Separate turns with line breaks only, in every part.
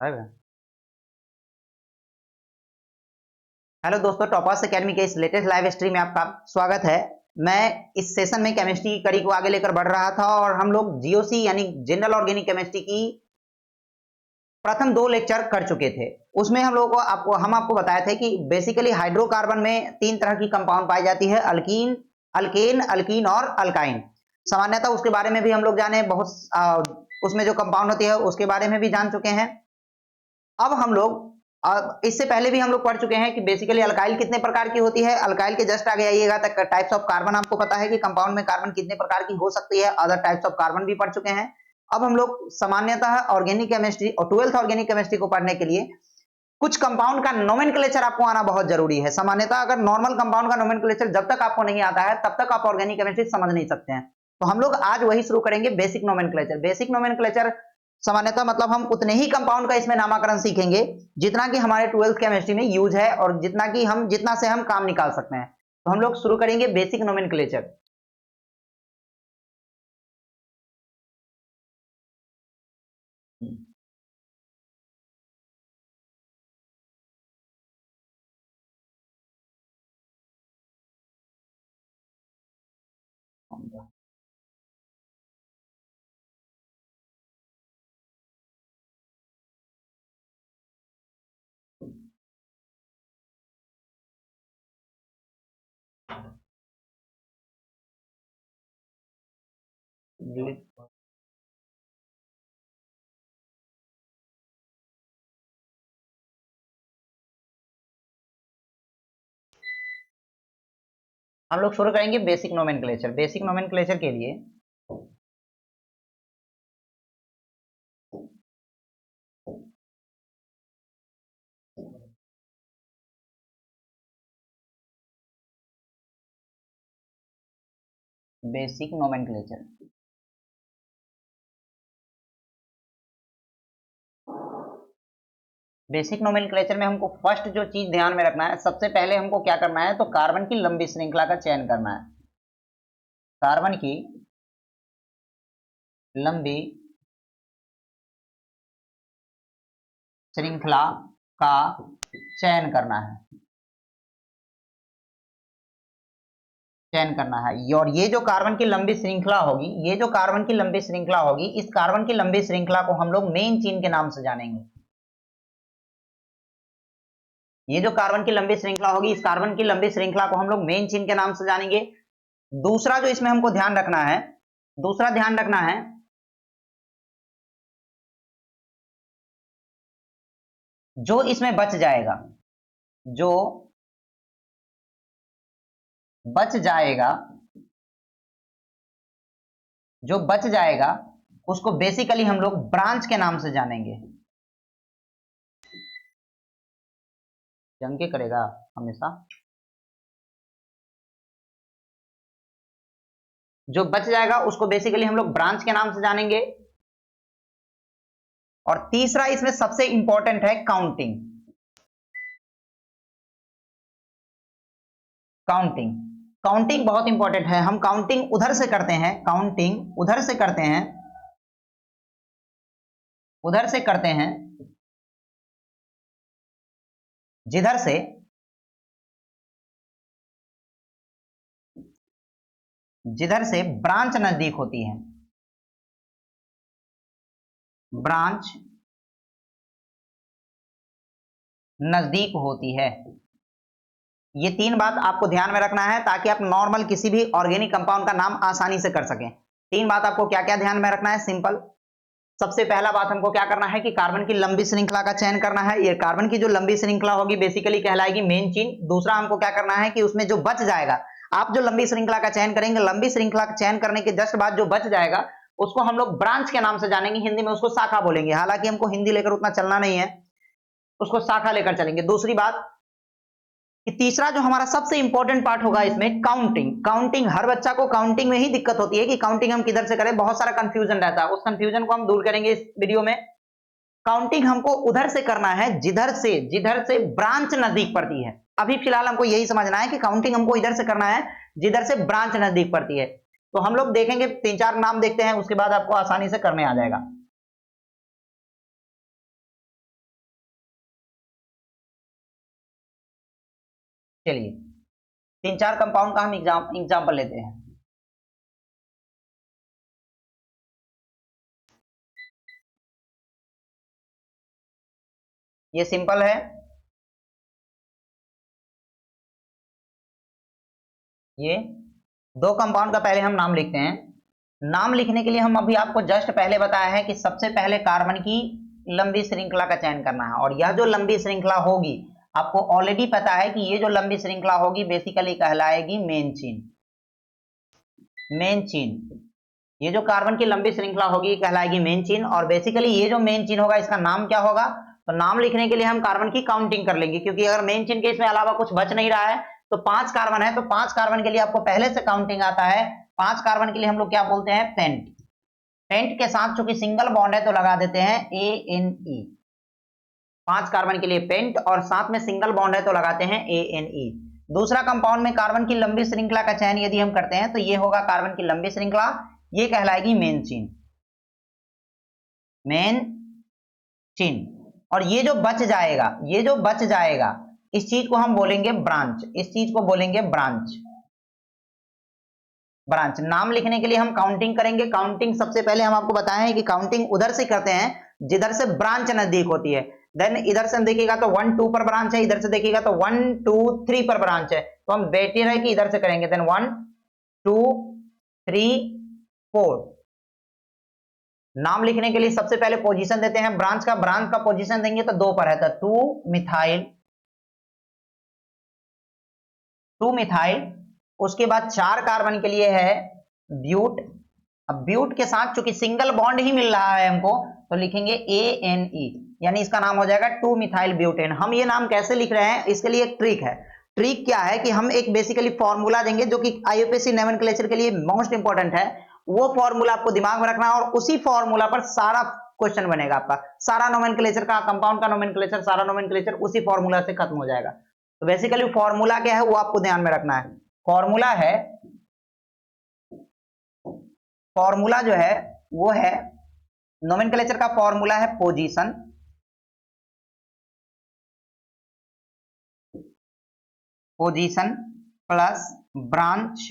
Hello दोस्तों, toppers academy के इस लेटेस्ट लाइव स्ट्रीम में आपका स्वागत है। मैं इस सेशन में केमिस्ट्री की कड़ी को आगे लेकर बढ़ रहा था और हम लोग जीओसी यानी जनरल ऑर्गेनिक केमिस्ट्री की प्रथम 2 लेक्चर कर चुके थे। उसमें हम लोगों को आपको बताए थे कि बेसिकली हाइड्रोकार्बन में 3 तरह की कंपाउंड पाई जाती है, अल्कीन, अल्केन, अल्कीन और अल्काइन। सामान्यतः उसके बारे में भी हम लोग जाने, उसमें जो कंपाउंड होती है उसके बारे में भी जान चुके हैं। अब हम लोग इससे पहले भी हम लोग पढ़ चुके हैं कि बेसिकली अल्काइल कितने प्रकार की होती है। अल्काइल के जस्ट आगे आइएगा तक टाइप्स ऑफ कार्बन आपको पता है कि कंपाउंड में कार्बन कितने प्रकार की हो सकती है। अदर टाइप्स ऑफ कार्बन भी पढ़ चुके हैं। अब हम लोग सामान्यतः ऑर्गेनिक केमिस्ट्री और 12th ऑर्गेनिक केमिस्ट्री को पढ़ने के लिए कुछ कंपाउंड का नोमेनक्लेचर आपको आना बहुत जरूरी है। सामान्यतः अगर नॉर्मल कंपाउंड का नोमेनक्लेचर जब तक आपको नहीं आता है तब तक आप ऑर्गेनिक केमिस्ट्री समझ नहीं सकते हैं। तो हम लोग आज वही शुरू करेंगे, बेसिक नोमेनक्लेचर। बेसिक नोमेनक्लेचर सामान्यतः मतलब हम उतने ही कंपाउंड का इसमें नामकरण सीखेंगे जितना कि हमारे 12th केमिस्ट्री में यूज है और जितना से हम काम निकाल सकते हैं। तो हम लोग शुरू करेंगे बेसिक नोमेनक्लेचर। हम लोग शुरू करेंगे बेसिक नोमेनक्लेचर। बेसिक नोमेनक्लेचर के लिए बेसिक नोमेनक्लेचर बेसिक नोमेनक्लेचर में हमको फर्स्ट जो चीज ध्यान में रखना है, सबसे पहले हमको क्या करना है तो कार्बन की लंबी श्रृंखला का चयन करना है। कार्बन की लंबी श्रृंखला का चयन करना है और ये जो कार्बन की लंबी श्रृंखला होगी, इस कार्बन की लंबी श्रृंखला को हम लोग मेन चेन के नाम से जानेंगे। ये जो कार्बन की लंबी श्रृंखला होगी, इस कार्बन की लंबी श्रृंखला को हम लोग मेन चेन के नाम से जानेंगे। दूसरा जो इसमें हमको ध्यान रखना है, जो इसमें बच जाएगा, जो बच जाएगा उसको बेसिकली हम लोग ब्रांच के नाम से जानेंगे। जंग के करेगा हमेशा। जो बच जाएगा उसको बेसिकली हम लोग ब्रांच के नाम से जानेंगे। और तीसरा इसमें सबसे इंपॉर्टेंट है काउंटिंग। काउंटिंग बहुत इंपॉर्टेंट है। हम काउंटिंग उधर से करते हैं, जिधर से ब्रांच नजदीक होती है। ब्रांच नजदीक होती है। ये 3 बात आपको ध्यान में रखना है ताकि आप नॉर्मल किसी भी ऑर्गेनिक कंपाउंड का नाम आसानी से कर सकें। 3 बात आपको क्या क्या ध्यान में रखना है, सिंपल। सबसे पहला बात हमको क्या करना है कि कार्बन की लंबी श्रृंखला का चयन करना है। ये कार्बन की जो लंबी श्रृंखला होगी बेसिकली कहलाएगी मेन चेन। दूसरा हमको क्या करना है कि उसमें जो बच जाएगा, आप जो लंबी श्रृंखला का चयन करेंगे, लंबी श्रृंखला का चयन करने के जस्ट बाद जो बच जाएगा उसको हम लोग ब्रांच के नाम से जानेंगे। हिंदी में उसको शाखा बोलेंगे। हालांकि हमको हिंदी लेकर उतना चलना नहीं है, उसको शाखा लेकर चलेंगे। दूसरी बात कि तीसरा जो हमारा सबसे इंपॉर्टेंट पार्ट होगा इसमें काउंटिंग। हर बच्चा को काउंटिंग में ही दिक्कत होती है कि काउंटिंग हम किधर से करें, बहुत सारा कंफ्यूजन रहता है। उस कंफ्यूजन को हम दूर करेंगे इस वीडियो में। काउंटिंग हमको उधर से करना है जिधर से ब्रांच नजदीक पड़ती है। अभी फिलहाल हमको यही समझना है कि काउंटिंग हमको इधर से करना है जिधर से ब्रांच नजदीक पड़ती है। तो हम लोग देखेंगे, 3-4 नाम देखते हैं, उसके बाद आपको आसानी से करने आ जाएगा। चलिए 3-4 कंपाउंड का हम एग्जाम्पल लेते हैं। ये सिंपल है, ये 2 कंपाउंड का पहले हम नाम लिखते हैं। नाम लिखने के लिए हम अभी आपको जस्ट पहले बताया है कि सबसे पहले कार्बन की लंबी श्रृंखला का चयन करना है, और यह जो लंबी श्रृंखला होगी आपको ऑलरेडी पता है कि ये जो लंबी श्रृंखला होगी बेसिकली कहलाएगी मेन चेन। मेन चेन, ये जो कार्बन की लंबी श्रृंखला होगी कहलाएगी मेन चेन, और बेसिकली ये जो मेन चेन होगा इसका नाम क्या होगा, तो नाम लिखने के लिए हम कार्बन की काउंटिंग कर लेंगे, क्योंकि अगर मेन चेन के इसमें अलावा कुछ बच नहीं रहा है तो 5 कार्बन है, तो 5 कार्बन के लिए आपको पहले से काउंटिंग आता है। 5 कार्बन के लिए हम लोग क्या बोलते हैं, पेंट। पेंट के साथ चूंकि सिंगल बॉन्ड है तो लगा देते हैं ANE। 5 कार्बन के लिए पेंट और साथ में सिंगल बॉन्ड है तो लगाते हैं ANE। दूसरा कंपाउंड में कार्बन की लंबी श्रृंखला का चयन यदि हम करते हैं तो ये होगा कार्बन की लंबी श्रृंखला, ये कहलाएगी मेन चेन। मेन चेन, और ये जो बच जाएगा, ये जो बच जाएगा इस चीज को हम बोलेंगे ब्रांच, इस चीज को बोलेंगे ब्रांच। ब्रांच नाम लिखने के लिए हम काउंटिंग करेंगे। काउंटिंग सबसे पहले हम आपको बताए हैं कि काउंटिंग उधर से करते हैं जिधर से ब्रांच नजदीक होती है। देन इधर से देखिएगा तो 1 2 पर ब्रांच है, इधर से देखिएगा तो 1 2 3 पर ब्रांच है, तो हम बेटर है कि इधर से करेंगे। देन 1 2 3 4। नाम लिखने के लिए सबसे पहले पोजीशन देते हैं ब्रांच का। ब्रांच का पोजीशन देंगे तो 2 पर है, तो 2 मिथाइल, 2 मिथाइल। उसके बाद 4 कार्बन के लिए है ब्यूट। अब ब्यूट के साथ चूंकि सिंगल बॉन्ड ही मिल रहा है हमको तो लिखेंगे ANE, यानी इसका नाम हो जाएगा 2 मिथाइल ब्यूटेन। हम ये नाम कैसे लिख रहे हैं इसके लिए एक ट्रिक है। ट्रिक क्या है कि हम एक बेसिकली फॉर्मूला देंगे जो कि IUPAC नोमेनक्लेचर के लिए मोस्ट इंपॉर्टेंट है। वो फॉर्मूला आपको दिमाग में रखना है और उसी फॉर्मूला पर सारा क्वेश्चन बनेगा आपका। सारा नोमेनक्लेचर का, कंपाउंड का नोमेनक्लेचर, सारा नोमेनक्लेचर उसी फॉर्मूला से खत्म हो जाएगा। तो बेसिकली फॉर्मूला क्या है वो आपको ध्यान में रखना है। फॉर्मूला है, फॉर्मूला जो है वो है, नोमेनक्लेचर का फॉर्मूला है position position plus branch,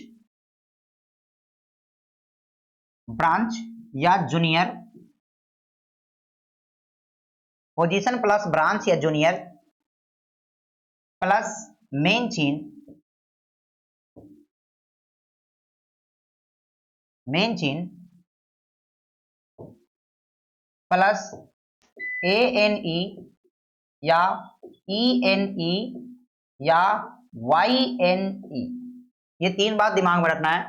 branch या जूनियर। पोजीशन प्लस ब्रांच या junior plus main chain, main chain plus ANE या ENE या YNE। ये 3 बात दिमाग में रखना है।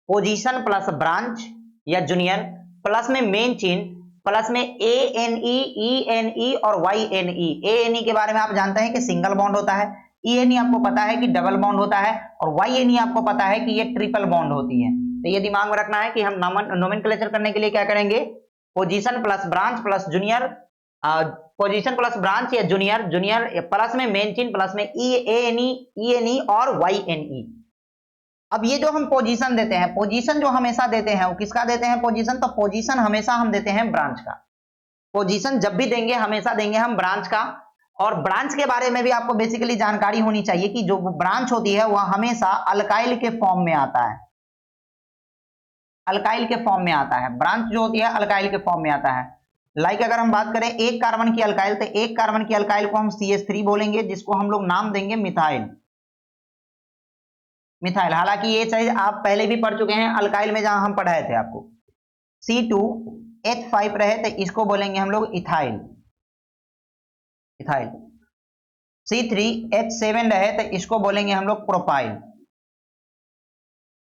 पोजीशन प्लस ब्रांच या जूनियर प्लस में मेन चेन प्लस में ANE, ENE और YNE। ANE के बारे में आप जानते हैं कि सिंगल बॉन्ड होता है, ENE आपको पता है कि डबल बॉन्ड होता है, और YNE आपको पता है कि ये ट्रिपल बॉन्ड होती है। तो ये दिमाग में रखना है कि हम नोमेनक्लेचर करने के लिए क्या करेंगे, position plus branch plus junior, position plus branch या जूनियर, जूनियर प्लस में मेन चेन प्लस में ANE, ENE और YNE। अब ये जो हम पोजीशन देते हैं, पोजीशन जो हमेशा देते हैं वो किसका देते हैं पोजीशन, तो पोजीशन हमेशा हम देते हैं ब्रांच का। पोजीशन जब भी देंगे हमेशा देंगे हम ब्रांच का। और ब्रांच के बारे में भी आपको बेसिकली जानकारी होनी चाहिए कि जो ब्रांच होती है वह हमेशा अल्काइल के फॉर्म में आता है। अल्काइल के फॉर्म में आता है, ब्रांच जो होती है अल्काइल के फॉर्म में आता है। लाइक अगर हम बात करें 1 कार्बन की अल्काइल, तो 1 कार्बन की अल्काइल को हम CH3 बोलेंगे, जिसको हम लोग नाम देंगे मिथाइल। मिथाइल, हालांकि ये चीज आप पहले भी पढ़ चुके हैं अल्काइल में, जहां हम पढ़ाए थे आपको। C2H5 रहे तो इसको बोलेंगे हम लोग इथाइल, इथाइल। C3H7 रहे तो इसको बोलेंगे हम लोग प्रोपाइल,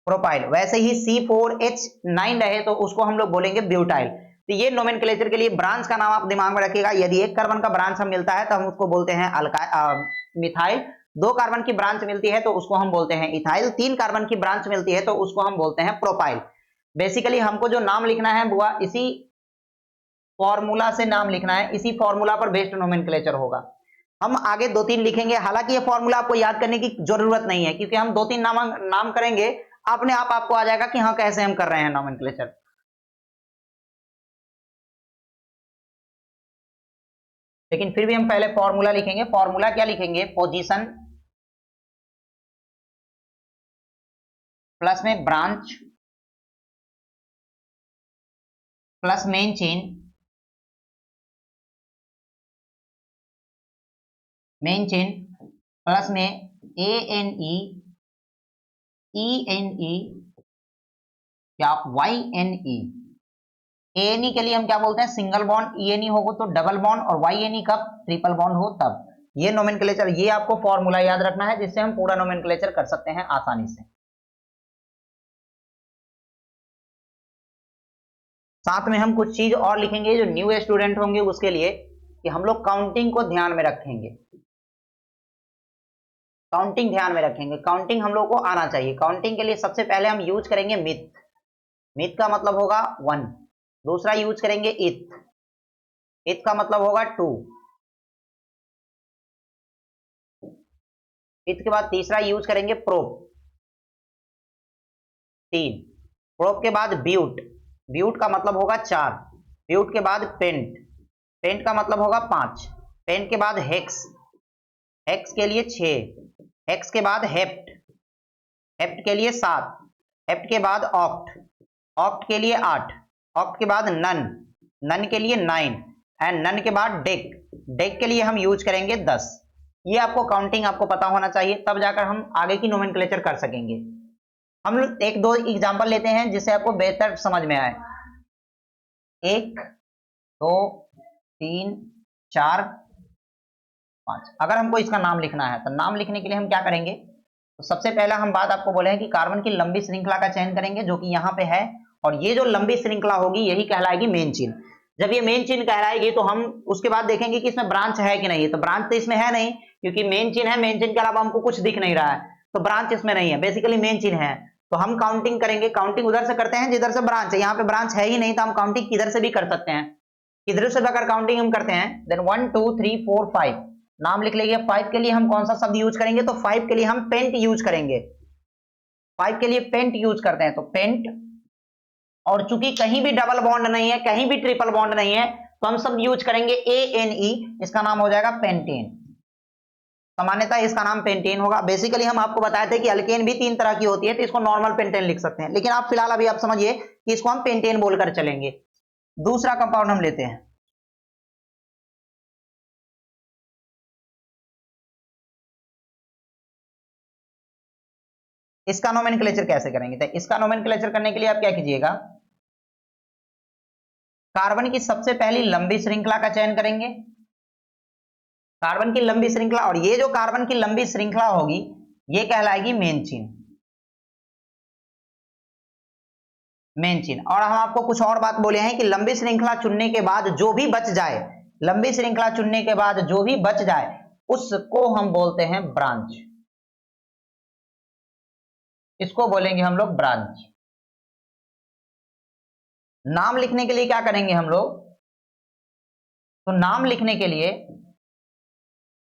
प्रोपाइल। वैसे ही C4H9 रहे तो उसको हम लोग बोलेंगे ब्यूटाइल। तो ये नोमेनक्लेचर के लिए ब्रांच का नाम आप दिमाग में रखिएगा। यदि 1 कार्बन का ब्रांच हम मिलता है तो हम उसको बोलते हैं मिथाइल। 2 कार्बन की ब्रांच मिलती है तो उसको हम बोलते हैं इथाइल। 3 कार्बन की ब्रांच मिलती है तो उसको हम बोलते हैं प्रोपाइल। बेसिकली हमको जो नाम लिखना है वो इसी फॉर्मूला से नाम लिखना है, इसी फॉर्मूला पर बेस्ड नोमेनक्लेचर होगा। हम आगे 2-3 लिखेंगे, हालांकि ये फॉर्मूला आपको याद करने की जरूरत नहीं है, क्योंकि हम 2-3 नाम करेंगे अपने आप आपको आ जाएगा कि हाँ कैसे हम कर रहे हैं नोमेनक्लेचर। लेकिन फिर भी हम पहले फॉर्मूला लिखेंगे। फॉर्मूला क्या लिखेंगे, पोजीशन प्लस में branch plus main chain, plus में ANE, ENE या YNE। ANE के लिए हम क्या बोलते हैं? Single bond. ENE हो तो डबल बॉन्ड, और YNE कब? ट्रिपल बॉन्ड हो तब। ये नोमेनक्लेचर, ये आपको फॉर्मूला याद रखना है जिससे हम पूरा नोमेनक्लेचर कर सकते हैं आसानी से। साथ में हम कुछ चीज और लिखेंगे जो न्यू स्टूडेंट होंगे उसके लिए, कि हम लोग काउंटिंग को ध्यान में रखेंगे। काउंटिंग ध्यान में रखेंगे, काउंटिंग हम लोग को आना चाहिए। काउंटिंग के लिए सबसे पहले हम यूज करेंगे मिथ। मिथ का मतलब होगा 1। दूसरा यूज करेंगे इथ। इथ का मतलब होगा 2। इथ के बाद तीसरा यूज करेंगे प्रोब, 3। प्रोब के बाद ब्यूट। ब्यूट का मतलब होगा 4। ब्यूट के बाद पेंट। पेंट का मतलब होगा 5। पेंट के बाद हेक्स। हेक्स के लिए 6। हेक्स के बाद हेप्ट। हेप्ट के लिए 7। हेप्ट के बाद ऑक्ट। ऑक्ट के लिए 8। ऑक्ट के बाद नन। नन के लिए 9। एंड नन के बाद डेक। डेक के लिए हम यूज करेंगे 10। ये आपको काउंटिंग आपको पता होना चाहिए, तब जाकर हम आगे की नोमेनक्लेचर कर सकेंगे। हम लोग एक दो एग्जांपल लेते हैं जिससे आपको बेहतर समझ में आए। 1 2 3 4 5। अगर हमको इसका नाम लिखना है तो नाम लिखने के लिए हम क्या करेंगे? तो सबसे पहला हम बात आपको बोले हैं कि कार्बन की लंबी श्रृंखला का चयन करेंगे जो कि यहाँ पे है, और ये जो लंबी श्रृंखला होगी यही कहलाएगी मेन चेन। जब ये मेन चेन कहलाएगी तो हम उसके बाद देखेंगे कि इसमें ब्रांच है कि नहीं है। तो ब्रांच तो इसमें है नहीं, क्योंकि मेन चेन है। मेन चेन के अलावा हमको कुछ दिख नहीं रहा है, तो ब्रांच इसमें नहीं है। बेसिकली मेन चेन है, तो हम काउंटिंग करेंगे। काउंटिंग उधर से करते हैं जिधर से ब्रांच है। यहाँ पे ब्रांच है ही नहीं, तो हम काउंटिंग किधर से भी कर सकते हैं। किधर से अगर काउंटिंग हम करते हैं, देन 1 2 3 4 5 नाम लिख लीजिए। 5 के लिए हम कौन सा शब्द यूज करेंगे? तो 5 के लिए हम पेंट यूज करेंगे। 5 के लिए पेंट यूज करते हैं, तो पेंट। और चूंकि कहीं भी डबल बॉन्ड नहीं है, कहीं भी ट्रिपल बॉन्ड नहीं है, तो हम सब यूज करेंगे ANE। इसका नाम हो जाएगा पेंटेन। सामान्यतः इसका नाम पेंटेन होगा। बेसिकली हम आपको बताए थे कि अल्केन भी 3 तरह की होती है, तो इसको नॉर्मल पेंटेन लिख सकते हैं, लेकिन आप फिलहाल अभी आप समझिए कि इसको हम पेंटेन बोलकर चलेंगे। दूसरा कंपाउंड हम लेते हैं, इसका नोमेनक्लेचर कैसे करेंगे? तो इसका नोमेनक्लेचर करने के लिए आप क्या कीजिएगा? कार्बन की सबसे पहली लंबी श्रृंखला का चयन करेंगे। कार्बन की लंबी श्रृंखला, और ये जो कार्बन की लंबी श्रृंखला होगी ये कहलाएगी मेन चेन। Main chain. और हम आपको कुछ और बात बोले हैं कि लंबी श्रृंखला चुनने के बाद जो भी बच जाए, लंबी श्रृंखला चुनने के बाद जो भी बच जाए उसको हम बोलते हैं ब्रांच। इसको बोलेंगे हम लोग ब्रांच। नाम लिखने के लिए क्या करेंगे हम लोग? तो नाम लिखने के लिए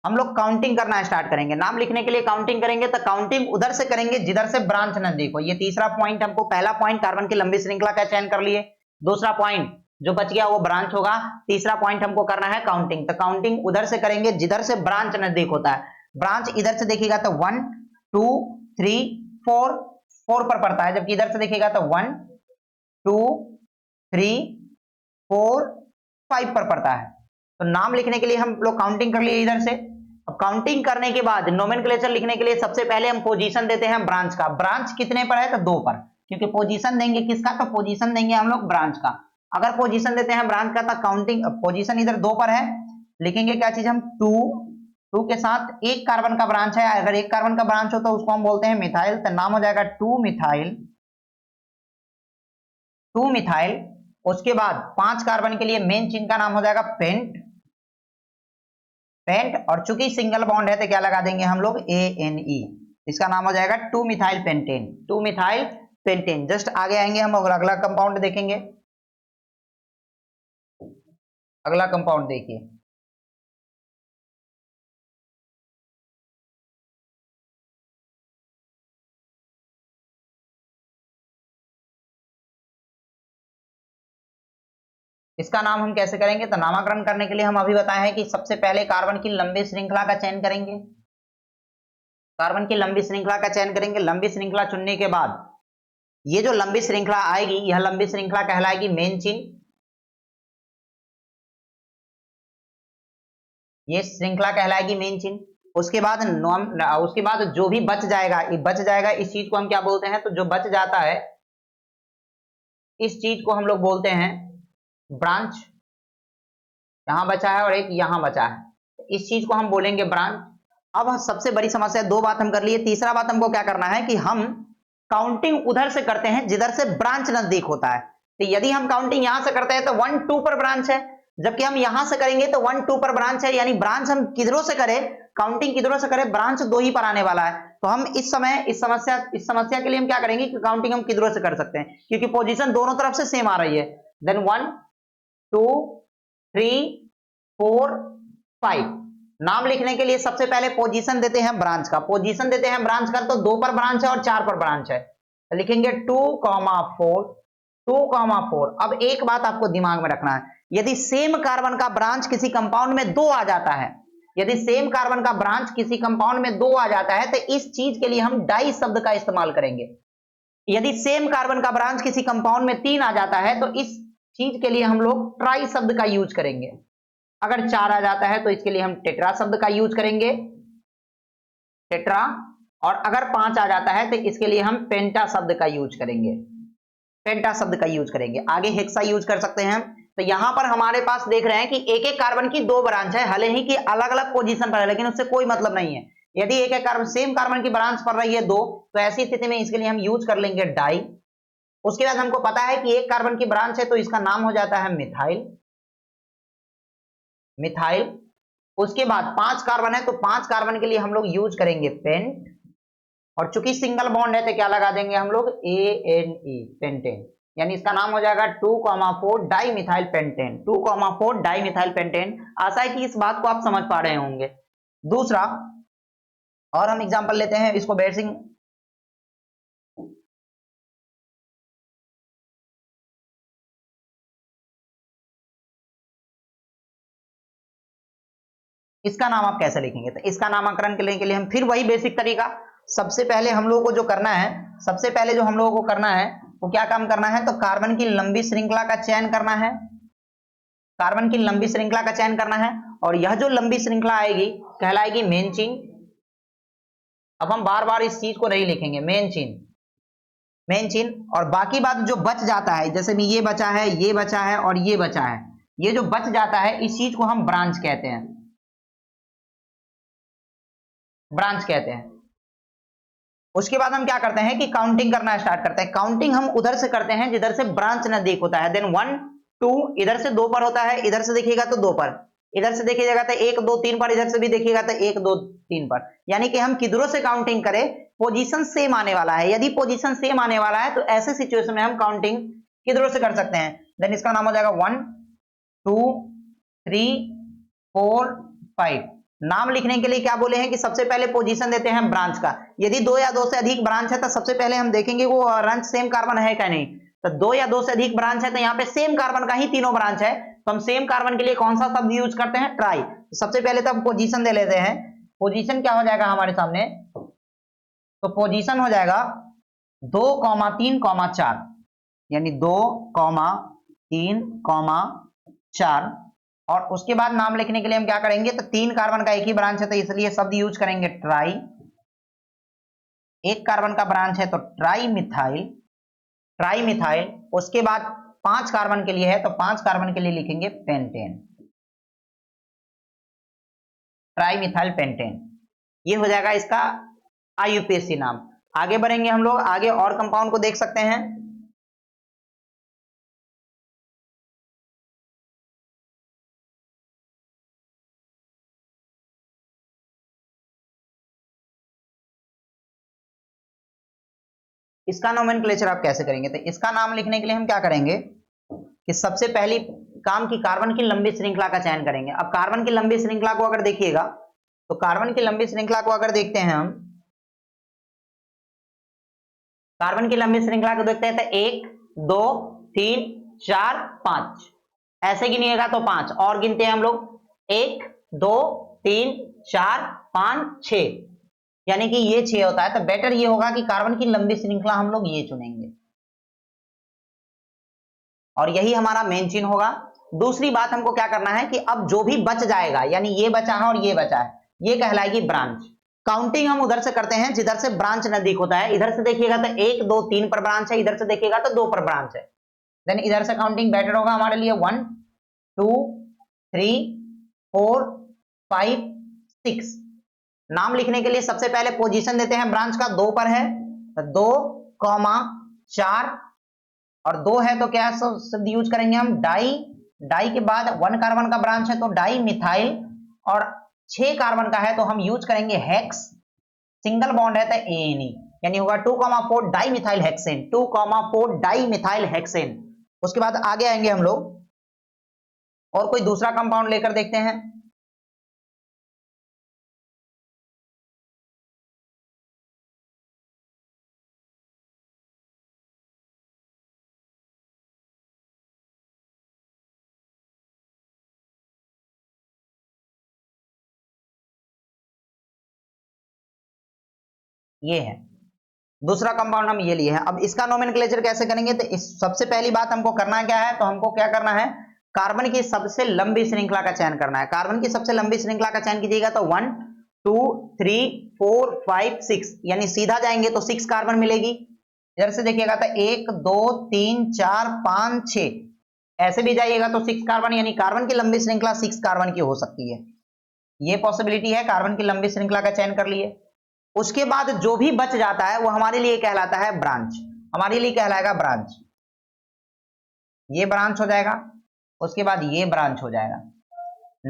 हम लोग काउंटिंग करना स्टार्ट करेंगे। नाम लिखने के लिए काउंटिंग करेंगे, तो काउंटिंग उधर से करेंगे जिधर से ब्रांच नजदीक हो। ये तीसरा पॉइंट हमको, पहला पॉइंट कार्बन की लंबी श्रृंखला का चयन कर लिए। दूसरा पॉइंट जो बच गया वो ब्रांच होगा। तीसरा पॉइंट हमको करना है काउंटिंग, तो काउंटिंग उधर से करेंगे जिधर से ब्रांच नजदीक होता है। ब्रांच इधर से देखिएगा तो 1 2 3 4 4 पर पड़ता है, जबकि इधर से देखिएगा तो 1 2 3 4 5 पर पड़ता है। तो नाम लिखने के लिए हम लोग काउंटिंग कर लिए इधर से। अब काउंटिंग करने के बाद नोमेनक्लेचर लिखने के लिए सबसे पहले हम पोजीशन देते हैं ब्रांच का। ब्रांच कितने पर है? तो 2 पर, क्योंकि पोजीशन देंगे किसका? तो पोजीशन देंगे हम लोग ब्रांच का। अगर पोजीशन देते हैं ब्रांच का तो काउंटिंग, पोजीशन इधर 2 पर है, लिखेंगे क्या चीज हम? 2 2 के साथ एक कार्बन का ब्रांच है। अगर एक कार्बन का ब्रांच हो तो उसको हम बोलते हैं मिथाइल, तो नाम हो जाएगा 2 मिथाइल। 2 मिथाइल। उसके बाद 5 कार्बन के लिए मेन चेन का नाम हो जाएगा पेंट। पेंट, और चूंकि सिंगल बॉन्ड है तो क्या लगा देंगे हम लोग? ANE। इसका नाम हो जाएगा 2 methyl pentane. 2 methyl pentane. Just आगे आएंगे हम, अगला कंपाउंड देखेंगे। अगला कंपाउंड देखिए, इसका नाम हम कैसे करेंगे? तो नामकरण करने के लिए हम अभी बताए हैं कि सबसे पहले कार्बन की लंबी श्रृंखला का चयन करेंगे। कार्बन की लंबी श्रृंखला का चयन करेंगे। लंबी श्रृंखला चुनने के बाद ये जो लंबी श्रृंखला आएगी, यह लंबी श्रृंखला कहलाएगी मेन चेन। ये श्रृंखला कहलाएगी मेन चेन। उसके बाद जो भी बच जाएगा, इस चीज को हम क्या बोलते हैं? तो जो बच जाता है इस चीज को हम लोग बोलते हैं ब्रांच। यहां बचा है और एक यहां बचा है, इस चीज को हम बोलेंगे ब्रांच। अब सबसे बड़ी समस्या, दो बात हम कर लिए, तीसरा बात हमको क्या करना है कि हम काउंटिंग उधर से करते हैं जिधर से ब्रांच नजदीक होता है। तो यदि हम काउंटिंग यहां से करते हैं तो 1 2 पर ब्रांच है, जबकि हम यहां से करेंगे तो 1 2 पर ब्रांच है। यानी ब्रांच हम किधरों से करें, काउंटिंग किधरों से करें, ब्रांच 2 ही पर आने वाला है। तो हम इस समस्या के लिए हम क्या करेंगे कि काउंटिंग हम किधरों से कर सकते हैं, क्योंकि पोजीशन दोनों तरफ से सेम आ रही है। देन 1 2 3 4 5। नाम लिखने के लिए सबसे पहले पोजीशन देते हैं ब्रांच का, तो 2 पर ब्रांच है और 4 पर ब्रांच है, तो लिखेंगे 2, 4 2, 4। अब एक बात आपको दिमाग में रखना है, यदि सेम कार्बन का ब्रांच किसी कंपाउंड में 2 आ जाता है, तो इस चीज के लिए हम डाई शब्द का इस्तेमाल करेंगे। यदि सेम कार्बन का ब्रांच किसी कंपाउंड में 3 आ जाता है तो इस चीज के लिए हम लोग ट्राई शब्द का यूज करेंगे। अगर 4 आ जाता है तो इसके लिए हम टेट्रा शब्द का यूज करेंगे, टेट्रा। और अगर 5 आ जाता है तो इसके लिए हम पेंटा शब्द का यूज करेंगे, आगे हेक्सा यूज कर सकते हैं। तो यहां पर हमारे पास देख रहे हैं कि एक एक कार्बन की 2 ब्रांच है, भले ही कि अलग अलग पोजीशन पर है, लेकिन उससे कोई मतलब नहीं है। यदि एक एक कार्बन सेम कार्बन की ब्रांच पड़ रही है 2, तो ऐसी स्थिति में इसके लिए हम यूज कर लेंगे डाई। उसके बाद हमको पता है कि एक कार्बन की ब्रांच है तो इसका नाम हो जाता है मिथाइल। उसके बाद 5 कार्बन है तो 5 कार्बन के लिए हम लोग यूज करेंगे पेंट, और चूंकि सिंगल बॉन्ड है तो क्या लगा देंगे हम लोग ANE, पेंटेन। यानी इसका नाम हो जाएगा 2,4 डाइमिथाइल पेंटेन, 2,4 डाइमिथाइल पेंटेन। आशा है कि इस बात को आप समझ पा रहे होंगे। दूसरा और हम एग्जांपल लेते हैं, इसको बेसिंग, इसका नाम आप कैसे लिखेंगे? तो इसका नामकरण करने के लिए हम फिर वही बेसिक तरीका, सबसे पहले हम लोगों को जो करना है, वो क्या काम करना है? तो कार्बन की लंबी श्रृंखला का चयन करना है, और यह जो लंबी श्रृंखला आएगी कहलाएगी मेन चेन। अब हम बार बार इस चीज को नहीं लिखेंगे, मेन चेन। और बाकी बात जो बच जाता है, जैसे भी ये बचा है, ये बचा है और ये बचा है, ये जो बच जाता है इस चीज को हम ब्रांच कहते हैं, उसके बाद हम क्या करते हैं कि काउंटिंग करना स्टार्ट करते हैं। काउंटिंग हम उधर से करते हैं जिधर से ब्रांच नजदीक होता है। देन 1 2, इधर से 2 पर होता है, इधर से देखिएगा तो 2 पर, इधर से देखिएगा तो 1 2 3 पर, इधर से भी देखिएगा तो 1 2 3 पर। यानी कि हम किधरों से काउंटिंग करें, पोजीशन सेम आने वाला है। यदि पोजीशन सेम आने वाला है तो ऐसे सिचुएशन में हम काउंटिंग किधरों से कर सकते हैं। देन इसका नाम हो जाएगा 1 2 3 4 5। नाम लिखने के लिए क्या बोले हैं कि सबसे पहले पोजीशन देते हैं ब्रांच का। यदि 2 या 2 से अधिक ब्रांच है तो सबसे पहले हम देखेंगे वो ब्रांच सेम कार्बन है क्या नहीं। तो 2 या 2 से अधिक ब्रांच है तो यहाँ पे सेम कार्बन का ही तीनों ब्रांच है, तो हम सेम कार्बन के लिए कौन सा शब्द यूज करते हैं? ट्राई। तो सबसे पहले तो हम पोजीशन दे लेते हैं। पोजीशन क्या हो जाएगा हमारे सामने? तो पोजीशन हो जाएगा 2, 3, 4, यानी 2, 3, 4। और उसके बाद नाम लिखने के लिए हम क्या करेंगे? तो 3 कार्बन का एक ही ब्रांच है तो इसलिए शब्द यूज करेंगे ट्राई। 1 कार्बन का ब्रांच है तो ट्राई मिथाइल। उसके बाद 5 कार्बन के लिए है तो 5 कार्बन के लिए लिखेंगे पेंटेन, ट्राई मिथाइल पेंटेन। ये हो जाएगा इसका IUPAC नाम। आगे बढ़ेंगे हम लोग, आगे और कंपाउंड को देख सकते हैं। इसका नोमेनक्लेचर आप कैसे करेंगे? तो इसका नाम लिखने के लिए हम क्या करेंगे कि सबसे पहली काम की कार्बन की लंबी श्रृंखला का चयन करेंगे। अब कार्बन की लंबी श्रृंखला को अगर देखिएगा, तो कार्बन की लंबी श्रृंखला को अगर देखते हैं हम, कार्बन की लंबी श्रृंखला को देखते हैं तो 1 2 3 4 5, ऐसे गिनिएगा तो 5 और गिनते हैं हम लोग, 1 2 3 4 5 6, यानी कि ये 6 होता है। तो बेटर ये होगा कि कार्बन की लंबी श्रृंखला हम लोग ये चुनेंगे। और यही हमारा मेन चिन्ह होगा। दूसरी बात हमको क्या करना है कि अब जो भी बच जाएगा, यानी ये बचा है और ये बचा है, ये कहलाएगी ब्रांच। काउंटिंग हम उधर से करते हैं जिधर से ब्रांच नजदीक होता है। इधर से देखिएगा तो 1 2 3 पर ब्रांच है, इधर से देखिएगा तो 2 पर ब्रांच है। देन इधर से काउंटिंग बेटर होगा हमारे लिए। 1 2 3 4 5 6। नाम लिखने के लिए सबसे पहले पोजीशन देते हैं ब्रांच का, 2 पर है तो 2 4, और 2 है तो क्या शब्द यूज करेंगे हम, डाई। डाई के बाद 1 कार्बन का ब्रांच है तो डाई मिथाइल, और 6 कार्बन का है तो हम यूज करेंगे हेक्स। सिंगल बॉन्ड है तो एएनई, यानी होगा 2,4 di methyl hexane, 2,4 di methyl hexane. उसके बाद आगे आएंगे हम लोग और कोई दूसरा कंपाउंड लेकर देखते हैं। ये है दूसरा कंपाउंड, हम ये लिए हैं। अब इसका नोमेनक्लेचर कैसे करेंगे, तो इस सबसे पहली बात हमको करना क्या है, तो हमको क्या करना है, कार्बन की सबसे लंबी श्रृंखला का चयन करना है। कार्बन की सबसे लंबी श्रृंखला का चयन कीजिएगा तो 1 2 3 4 5 6, यानी सीधा जाएंगे तो 6 कार्बन मिलेगी। इधर से देखिएगा तो 1 2 3 4 5 6, ऐसे भी जाइएगा तो 6 कार्बन, यानी कार्बन की लंबी श्रृंखला 6 कार्बन की हो सकती है। ये पॉसिबिलिटी है, कार्बन की लंबी श्रृंखला का चयन कर लिए। उसके बाद जो भी बच जाता है वो हमारे लिए कहलाता है ब्रांच, हमारे लिए कहलाएगा ब्रांच। ये ब्रांच हो जाएगा, उसके बाद ये ब्रांच हो जाएगा।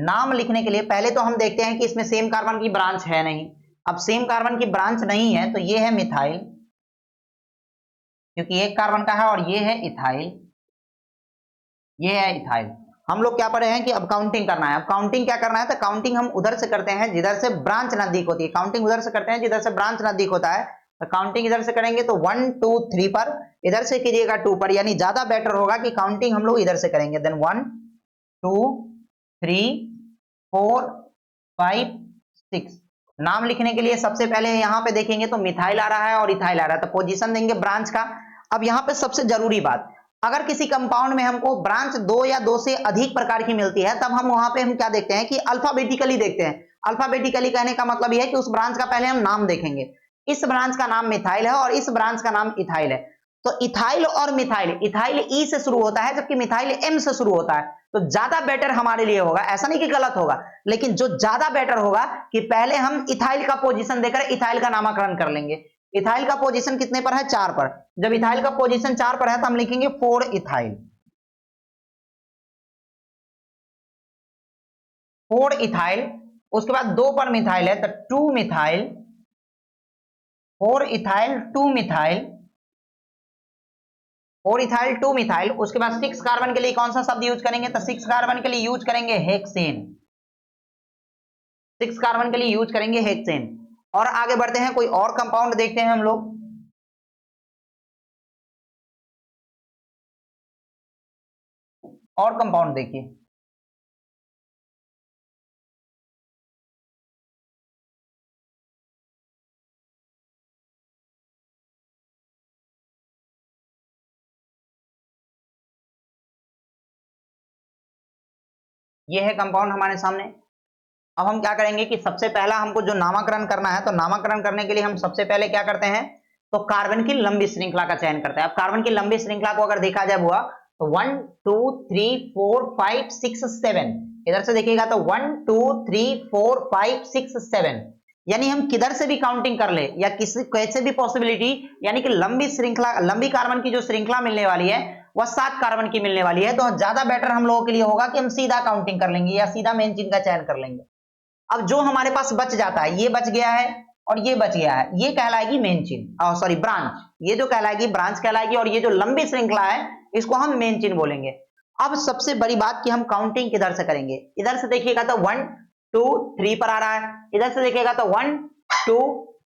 नाम लिखने के लिए पहले तो हम देखते हैं कि इसमें सेम कार्बन की ब्रांच है नहीं। अब सेम कार्बन की ब्रांच नहीं है तो ये है मिथाइल, क्योंकि एक कार्बन का है, और ये है इथाइल, ये है इथाइल। हम लोग क्या पढ़े हैं कि अब काउंटिंग करना है। अब काउंटिंग क्या करना है, तो काउंटिंग हम उधर से करते हैं जिधर से ब्रांच नजदीक होती है। काउंटिंग उधर से करते हैं जिधर से ब्रांच नजदीक होता है, तो काउंटिंग इधर से करेंगे तो 1 2 3 पर, इधर से कीजिएगा 2 पर, यानी ज्यादा बेटर होगा कि काउंटिंग हम लोग इधर से करेंगे। देन 1 2 3 4 5 6। नाम लिखने के लिए सबसे पहले यहां पे देखेंगे तो मिथाइल आ रहा है और इथाइल आ रहा है, तो पोजीशन देंगे ब्रांच का। अब यहां पे सबसे जरूरी बात, अगर किसी कंपाउंड में हमको ब्रांच 2 या 2 से अधिक प्रकार की मिलती है, तब हम वहां पे हम क्या देखते हैं कि अल्फाबेटिकली देखते हैं। अल्फाबेटिकली कहने का मतलब यह है कि उस ब्रांच का पहले हम नाम देखेंगे। इस ब्रांच का नाम मिथाइल है और इस ब्रांच का नाम इथाइल है, तो इथाइल और मिथाइल, इथाइल ई से शुरू होता है जबकि मिथाइल एम से शुरू होता है, तो ज्यादा बेटर हमारे लिए होगा। ऐसा नहीं कि गलत होगा, लेकिन जो ज्यादा बेटर होगा कि पहले हम इथाइल का पोजीशन देकर इथाइल का नामकरण कर लेंगे। इथाइल का पोजीशन कितने पर है, 4 पर। जब इथाइल का पोजीशन 4 पर है तो हम लिखेंगे 4 इथाइल, 4 इथाइल। उसके बाद 2 पर मिथाइल है तो 2 methyl, 4 ethyl 2 methyl, 4 ethyl 2 methyl. उसके बाद 6 कार्बन के लिए कौन सा शब्द यूज करेंगे, तो 6 कार्बन के लिए यूज करेंगे हेक्सेन, 6 कार्बन के लिए यूज करेंगे हेक्सेन। और आगे बढ़ते हैं, कोई और कंपाउंड देखते हैं हम लोग। और कंपाउंड देखिए, ये है कंपाउंड हमारे सामने। अब हम क्या करेंगे कि सबसे पहला हमको जो नामकरण करना है, तो नामकरण करने के लिए हम सबसे पहले क्या करते हैं, तो कार्बन की लंबी श्रृंखला का चयन करते हैं। अब कार्बन की लंबी श्रृंखला को अगर देखा जाए बुआ, तो 1 2 3 4 5 6 7, इधर से देखिएगा तो 1 2 3 4 5 6 7, यानी हम किधर से भी काउंटिंग कर ले या किसी कैसे भी पॉसिबिलिटी, यानी कि लंबी श्रृंखला, लंबी कार्बन की जो श्रृंखला मिलने वाली है वह 7 कार्बन की मिलने वाली है, तो ज्यादा बेटर हम लोगों के लिए होगा कि हम सीधा काउंटिंग कर लेंगे या सीधा मेन चिन्ह का चयन कर लेंगे। अब जो हमारे पास बच जाता है, ये बच गया है और ये बच गया है, ये कहलाएगी मेन चिन्ह, सॉरी ब्रांच। ये जो कहलाएगी ब्रांच कहलाएगी, और ये जो लंबी श्रृंखला है इसको हम मेन चिन्ह बोलेंगे। अब सबसे बड़ी बात कि हम काउंटिंग किधर से करेंगे, इधर से देखिएगा तो 1 2 3 पर आ रहा है, इधर से देखिएगा तो 1 2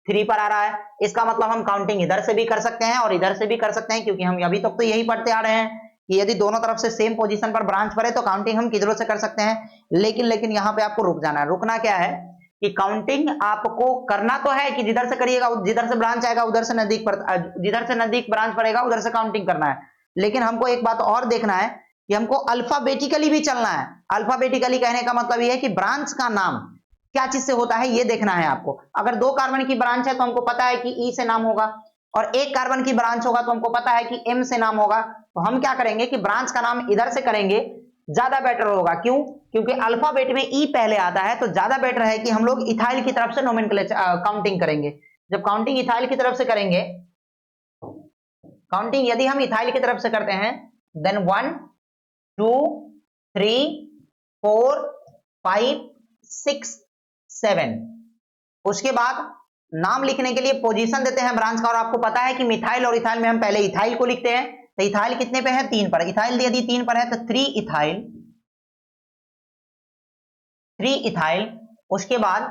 3 पर आ रहा है। इसका मतलब हम काउंटिंग इधर से भी कर सकते हैं और इधर से भी कर सकते हैं, क्योंकि हम अभी तक तो यही पढ़ते आ रहे हैं कि यदि दोनों तरफ से सेम पोजीशन पर ब्रांच पड़े तो काउंटिंग हम किधरों से कर सकते हैं। लेकिन यहाँ पे आपको रुक जाना है। रुकना क्या है कि काउंटिंग आपको करना तो है कि जिधर से करिएगा, जिधर से ब्रांच आएगा उधर से नजदीक पर, जिधर से नजदीक ब्रांच पड़ेगा उधर से काउंटिंग करना है। लेकिन हमको एक बात और देखना है कि हमको अल्फाबेटिकली भी चलना है। अल्फाबेटिकली कहने का मतलब यह है कि ब्रांच का नाम क्या चीज से होता है ये देखना है आपको। अगर 2 कार्बन की ब्रांच है तो हमको पता है कि ई से नाम होगा, और 1 कार्बन की ब्रांच होगा तो हमको पता है कि एम से नाम होगा। तो हम क्या करेंगे कि ब्रांच का नाम इधर से करेंगे, ज्यादा बेटर होगा। क्यों? क्योंकि अल्फाबेट में ई पहले आता है, तो ज्यादा बेटर है कि हम लोग इथाइल की तरफ से नोमेनक्लेचर काउंटिंग करेंगे। जब काउंटिंग इथाइल की तरफ से करेंगे, काउंटिंग यदि हम इथाइल की तरफ से करते हैं, देन 1 2 3 4 5 6 7। उसके बाद नाम लिखने के लिए पोजीशन देते हैं ब्रांच का, और आपको पता है कि मिथाइल और इथाइल में हम पहले इथाइल को लिखते हैं। तो इथाइल कितने पे है? 3 पर। इथाइल यदि 3 पर है तो 3 इथाइल, 3 इथाइल। उसके बाद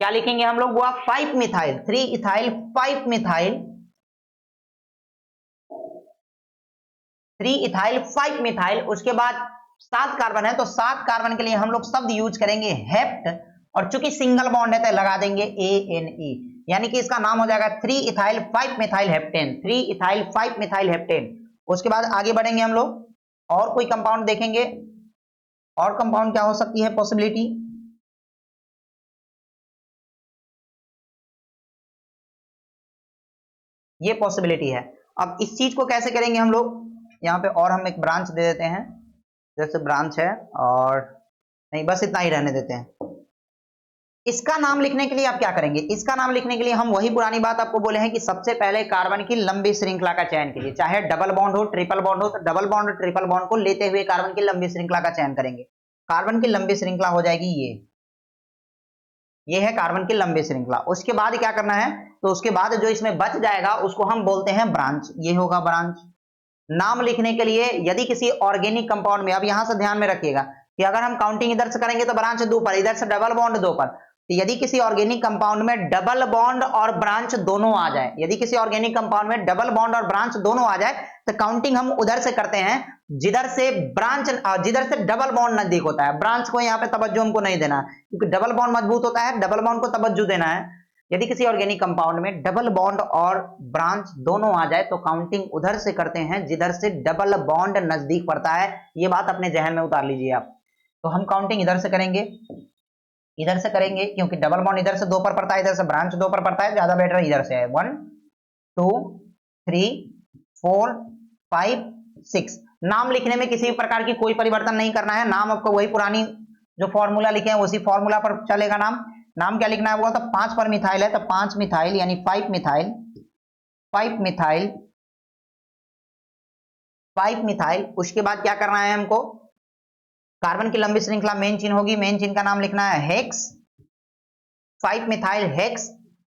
क्या लिखेंगे हम लोग? वो 5 methyl, 3 ethyl 5 methyl, 3 ethyl 5 methyl. उसके बाद 7 कार्बन है तो 7 कार्बन के लिए हम लोग शब्द यूज करेंगे हेप्ट, और चूंकि सिंगल बॉन्ड है तो लगा देंगे ANE, यानी कि इसका नाम हो जाएगा 3 ethyl 5 methyl heptane, 3 ethyl 5 methyl heptane. उसके बाद आगे बढ़ेंगे हम लोग, और कोई कंपाउंड देखेंगे। और कंपाउंड क्या हो सकती है पॉसिबिलिटी? ये पॉसिबिलिटी है। अब इस चीज को कैसे करेंगे हम लोग? यहाँ पे और हम एक ब्रांच दे देते हैं, जैसे ब्रांच है, और नहीं बस इतना ही रहने देते हैं। इसका नाम लिखने के लिए आप क्या करेंगे? इसका नाम लिखने के लिए हम वही पुरानी बात आपको बोले हैं कि सबसे पहले कार्बन की लंबी श्रृंखला का चयन कीजिए, चाहे डबल बॉन्ड हो ट्रिपल बॉन्ड हो, तो डबल बॉन्ड और ट्रिपल बॉन्ड को लेते हुए कार्बन की लंबी श्रृंखला का चयन करेंगे। कार्बन की लंबी श्रृंखला हो जाएगी ये है कार्बन की लंबी श्रृंखला। उसके बाद क्या करना है? तो उसके बाद जो इसमें बच जाएगा उसको हम बोलते हैं ब्रांच, ये होगा ब्रांच। नाम लिखने के लिए यदि किसी ऑर्गेनिक कंपाउंड में, अब यहां से ध्यान में रखिएगा कि अगर हम काउंटिंग इधर से करेंगे तो ब्रांच 2 पर, इधर से डबल बॉन्ड 2 पर। तो यदि किसी ऑर्गेनिक कंपाउंड में डबल बॉन्ड और ब्रांच दोनों आ जाए, यदि किसी ऑर्गेनिक कंपाउंड में डबल बॉन्ड और ब्रांच दोनों आ जाए, तो काउंटिंग हम उधर से करते हैं जिधर से ब्रांच, जिधर से डबल बॉन्ड नजदीक होता है। ब्रांच को यहाँ पे तवज्जो हमको नहीं देना है, क्योंकि डबल बॉन्ड मजबूत होता है, डबल बॉन्ड को तवज्जो देना है। यदि किसी ऑर्गेनिक कंपाउंड में डबल बॉन्ड और ब्रांच दोनों आ जाए तो काउंटिंग उधर से करते हैं जिधर से डबल बॉन्ड नजदीक पड़ता है। ये बात अपने जहन में उतार लीजिए आप। तो हम काउंटिंग इधर से करेंगे, इधर से करेंगे, क्योंकि डबल बॉन्ड इधर से 2 पर पड़ता है, इधर से ब्रांच 2 पर पड़ता है, ज्यादा बेटर इधर से है। 1 2 3 4 5 6। नाम लिखने में किसी प्रकार की कोई परिवर्तन नहीं करना है, नाम आपको वही पुरानी जो फॉर्मूला लिखे हैं उसी फॉर्मूला पर चलेगा। नाम क्या लिखना है? वो तो 5 पर मिथाइल है तो 5 मिथाइल, यानी 5 मिथाइल 5 मिथाइल 5 मिथाइल। उसके बाद क्या करना है हमको? कार्बन की लंबी श्रृंखला मेन चेन होगी, मेन चेन का नाम लिखना है हेक्स, 5 मिथाइल हेक्स।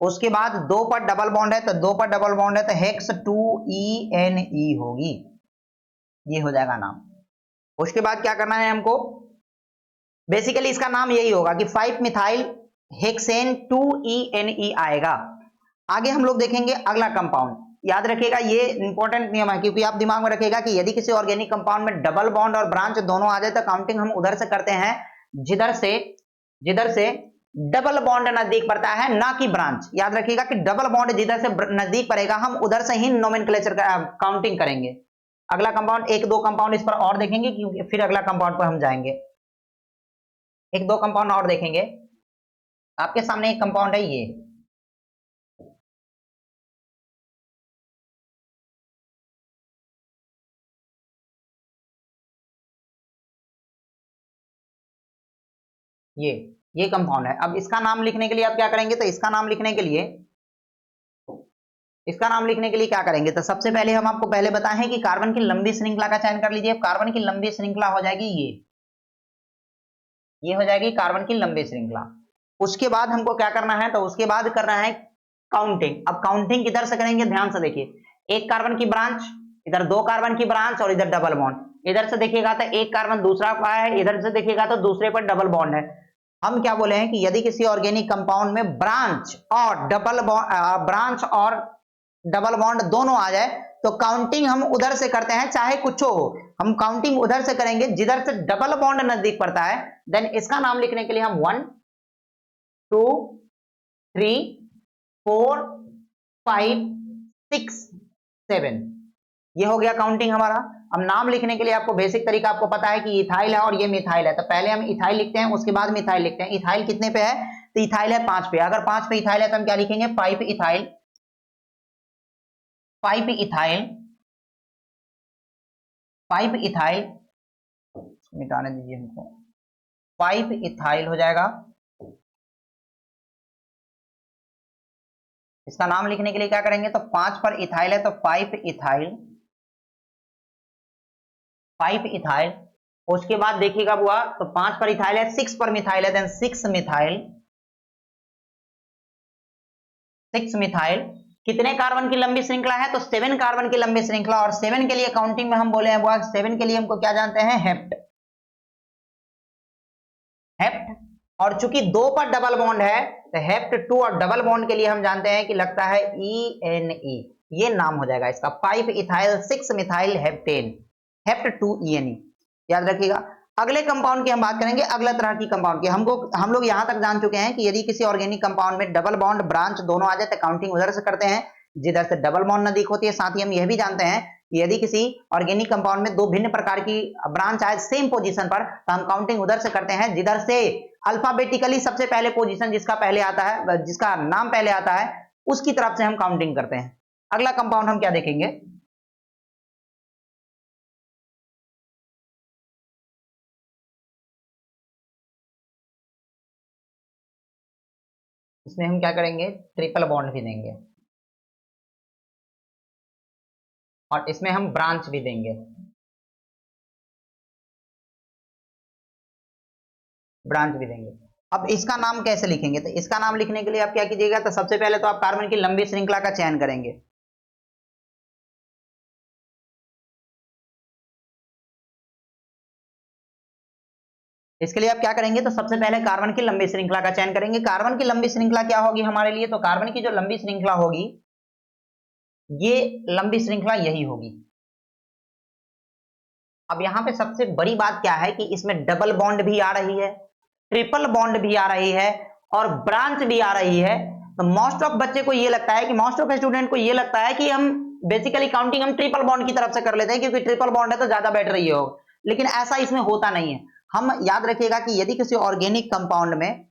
उसके बाद 2 पर डबल बॉन्ड है तो 2 पर डबल बॉन्ड है तो हेक्स 2ENE होगी, ये हो जाएगा नाम। उसके बाद क्या करना है हमको? बेसिकली इसका नाम यही होगा कि 5 मिथाइल हेक्सेन 2ENE आएगा। आगे हम लोग देखेंगे अगला कंपाउंड। याद रखिएगा ये इंपॉर्टेंट नियम है, क्योंकि आप दिमाग में रखिएगा कि यदि किसी ऑर्गेनिक कंपाउंड में डबल बॉन्ड और ब्रांच दोनों आ जाए तो काउंटिंग हम उधर से करते हैं जिधर से डबल बॉन्ड नजदीक पड़ता है, ना कि ब्रांच। याद रखिएगा कि डबल बॉन्ड जिधर से नजदीक पड़ेगा हम उधर से ही नोमेनक्लेचर काउंटिंग करेंगे। अगला कंपाउंड, एक दो कंपाउंड इस पर और देखेंगे, क्योंकि फिर अगला कंपाउंड पर हम जाएंगे। एक दो कंपाउंड और देखेंगे। आपके सामने एक कंपाउंड है ये कंपाउंड है। अब इसका नाम लिखने के लिए आप क्या करेंगे? तो इसका नाम लिखने के लिए क्या करेंगे? तो सबसे पहले हम आपको पहले बताएं कि कार्बन की लंबी श्रृंखला का चयन कर लीजिए। कार्बन की लंबी श्रृंखला हो जाएगी ये हो जाएगी कार्बन की लंबी श्रृंखला। उसके बाद हमको क्या करना है? तो उसके बाद करना है काउंटिंग। अब काउंटिंग किधर से करेंगे? ध्यान से देखिए, एक कार्बन की ब्रांच, इधर 2 कार्बन की ब्रांच, और इधर डबल बॉन्ड। इधर से देखिएगा तो एक कार्बन दूसरा का है, इधर से देखिएगा तो दूसरे पर डबल बॉन्ड है। हम क्या बोले हैं कि यदि किसी ऑर्गेनिक कंपाउंड में ब्रांच और डबल बॉन्ड दोनों आ जाए तो काउंटिंग हम उधर से करते हैं, चाहे कुछ हो। हम काउंटिंग उधर से करेंगे जिधर से डबल बॉन्ड नजदीक पड़ता है। देन इसका नाम लिखने के लिए हम 1 2 3 4 5 6 7 ये हो गया काउंटिंग हमारा। अब नाम लिखने के लिए आपको बेसिक तरीका आपको पता है कि इथाइल है और ये मिथाइल है, तो पहले हम इथाइल लिखते हैं, उसके बाद मिथाइल लिखते हैं। इथाइल कितने पे है? तो इथाइल है 5 पे। अगर 5 पे इथाइल है तो हम क्या लिखेंगे? 5 इथाइल, 5 इथाइल, 5 इथाइल, मिटाने दीजिए हमको, 5 इथाइल हो जाएगा। इसका नाम लिखने के लिए क्या करेंगे? तो 5 पर इथाइल है तो 5 इथाइल, 5 इथाइल। उसके बाद देखिएगा बुआ, तो 5 पर इथाइल है, 6 पर मिथाइल है, देन 6 मिथाइल, 6 मिथाइल। कितने कार्बन की लंबी श्रृंखला है? तो 7 कार्बन की लंबी श्रृंखला। और 7 के लिए काउंटिंग में हम बोले हैं बुआ, 7 के लिए हमको क्या जानते हैं? Hept, hept. और चूंकि 2 पर डबल बॉन्ड है तो हेप्ट 2, और डबल बॉन्ड के लिए हम जानते हैं कि लगता है ENE, ये नाम हो जाएगा इसका, 5 ethyl 6 methyl heptane, hept 2 ENE, याद रखिएगा। अगले कंपाउंड की हम बात करेंगे, अगला तरह की कंपाउंड की। हम लोग यहां तक जान चुके हैं कि यदि किसी ऑर्गेनिक कंपाउंड में डबल बॉन्ड ब्रांच दोनों आ जाए तो काउंटिंग उधर से करते हैं जिधर से डबल बॉन्ड नजदीक होती है। साथ ही हम यह भी जानते हैं कि यदि किसी ऑर्गेनिक कंपाउंड में दो भिन्न प्रकार की ब्रांच आए सेम पोजीशन पर, तो हम काउंटिंग उधर से करते हैं जिधर से अल्फाबेटिकली सबसे पहले पोजीशन जिसका पहले आता है, जिसका नाम पहले आता है, उसकी तरफ से हम काउंटिंग करते हैं। अगला कंपाउंड हम क्या देखेंगे? इसमें हम क्या करेंगे? ट्रिपल बॉन्ड भी देंगे, और इसमें हम ब्रांच भी देंगे, ब्रांच भी देंगे। अब इसका नाम कैसे लिखेंगे? तो इसका नाम लिखने के लिए आप क्या कीजिएगा? तो सबसे पहले तो आप कार्बन की लंबी श्रृंखला का चयन करेंगे। इसके लिए आप क्या करेंगे? तो सबसे पहले कार्बन की लंबी श्रृंखला का चयन करेंगे। कार्बन की लंबी श्रृंखला क्या होगी हमारे लिए? तो कार्बन की जो लंबी श्रृंखला होगी, ये लंबी श्रृंखला यही होगी। अब यहां पे सबसे बड़ी बात क्या है कि इसमें डबल बॉन्ड भी आ रही है, ट्रिपल बॉन्ड भी आ रही है, और ब्रांच भी आ रही है। तो मोस्ट ऑफ बच्चे को ये लगता है कि मोस्ट ऑफ स्टूडेंट को ये लगता है कि हम बेसिकली काउंटिंग हम ट्रिपल बॉन्ड की तरफ से कर लेते हैं क्योंकि ट्रिपल बॉन्ड है तो ज्यादा बेटर ये होगा, लेकिन ऐसा इसमें होता नहीं है। हम याद रखिएगा कि यदि किसी ऑर्गेनिक कंपाउंड में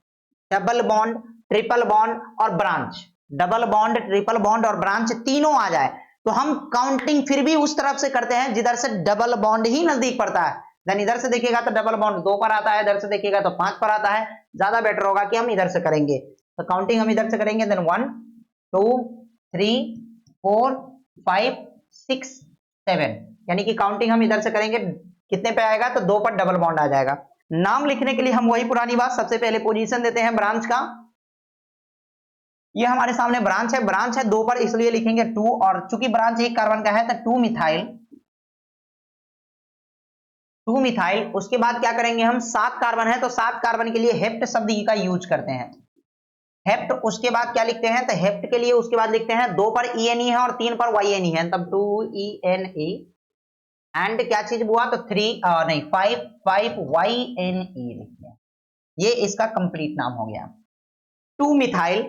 डबल बॉन्ड, ट्रिपल बॉन्ड और branch, double bond, triple bond और ब्रांच तीनों आ जाए तो हम काउंटिंग फिर भी उस तरफ से करते हैं जिधर से डबल बॉन्ड ही नजदीक पड़ता है। देन इधर से देखिएगा तो डबल बॉन्ड 2 पर आता है, इधर से देखिएगा तो 5 पर आता है। ज्यादा बेटर होगा कि हम इधर से करेंगे, तो काउंटिंग हम इधर से करेंगे। देन 1 2 3 4 5 6 7, यानी कि काउंटिंग हम इधर से करेंगे। कितने पे आएगा? तो 2 पर डबल बॉन्ड आ जाएगा। नाम लिखने के लिए हम वही पुरानी बात, सबसे पहले पोजीशन देते हैं ब्रांच का। ये हमारे सामने ब्रांच है, ब्रांच है 2 पर इसलिए लिखेंगे 2, और चूंकि ब्रांच एक कार्बन का है तो 2 मिथाइल, 2 मिथाइल। उसके बाद क्या करेंगे? हम 7 कार्बन है तो 7 कार्बन के लिए हेप्ट शब्द का यूज करते हैं, हेप्ट। उसके बाद क्या लिखते हैं? तो हेप्ट के लिए उसके बाद लिखते हैं 2 पर ENE है और 3 पर YNE है, तब 2ENE। एंड क्या चीज हुआ? तो 3 नहीं 5 YNE लिखते हैं। ये इसका कंप्लीट नाम हो गया, 2 methyl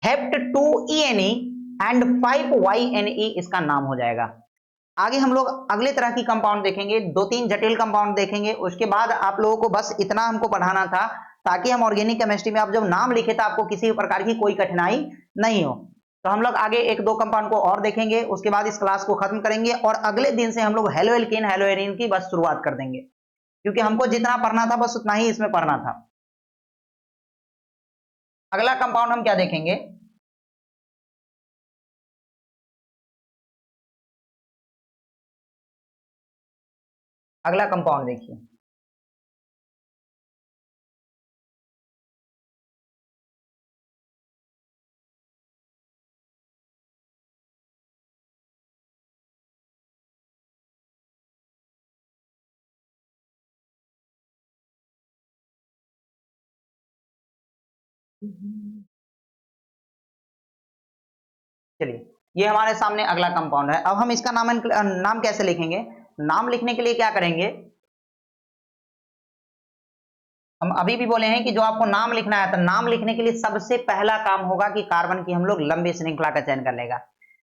hept 2 ENE and 5 YNE इसका नाम हो जाएगा। आगे हम लोग अगले तरह की कंपाउंड देखेंगे, 2-3 जटिल कंपाउंड देखेंगे। उसके बाद आप लोगों को बस इतना हमको पढ़ाना था ताकि हम ऑर्गेनिक केमिस्ट्री में आप जब नाम लिखे तो आपको किसी प्रकार की कोई कठिनाई नहीं हो। तो हम लोग आगे 1-2 कंपाउंड को और देखेंगे, उसके बाद इस क्लास को खत्म करेंगे, और अगले दिन से हम लोग हेलो एल्केन, हेलो एरीन की बस शुरुआत कर देंगे, क्योंकि हमको जितना पढ़ना था बस उतना ही इसमें पढ़ना था। अगला कंपाउंड हम क्या देखेंगे? अगला कंपाउंड देखिए, चलिए ये हमारे सामने अगला कंपाउंड है। अब हम इसका नाम कैसे लिखेंगे? नाम लिखने के लिए क्या करेंगे? हम अभी भी बोले हैं कि जो आपको नाम लिखना है तो नाम लिखने के लिए सबसे पहला काम होगा कि कार्बन की हम लोग लंबी श्रृंखला का चयन कर लेगा।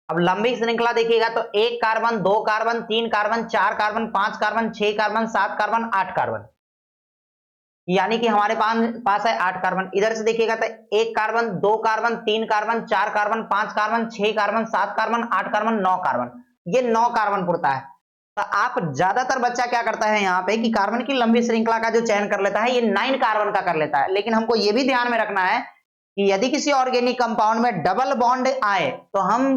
अब लंबी श्रृंखला देखिएगा तो 1 carbon, 2 carbon, 3 carbon, 4 carbon, 5 carbon, 6 carbon, 7 carbon, 8 carbon, यानी कि हमारे पास है 8 कार्बन। इधर से देखिएगा तो 1 carbon, 2 carbon, 3 carbon, 4 carbon, 5 carbon, 6 carbon, 7 carbon, 8 carbon, 9 carbon, ये 9 कार्बन पुरता है। तो आप ज्यादातर बच्चा क्या करता है यहाँ पे कि कार्बन की लंबी श्रृंखला का जो चयन कर लेता है ये 9 कार्बन का कर लेता है, लेकिन हमको ये भी ध्यान में रखना है कि यदि किसी ऑर्गेनिक कंपाउंड में डबल बॉन्ड आए तो हम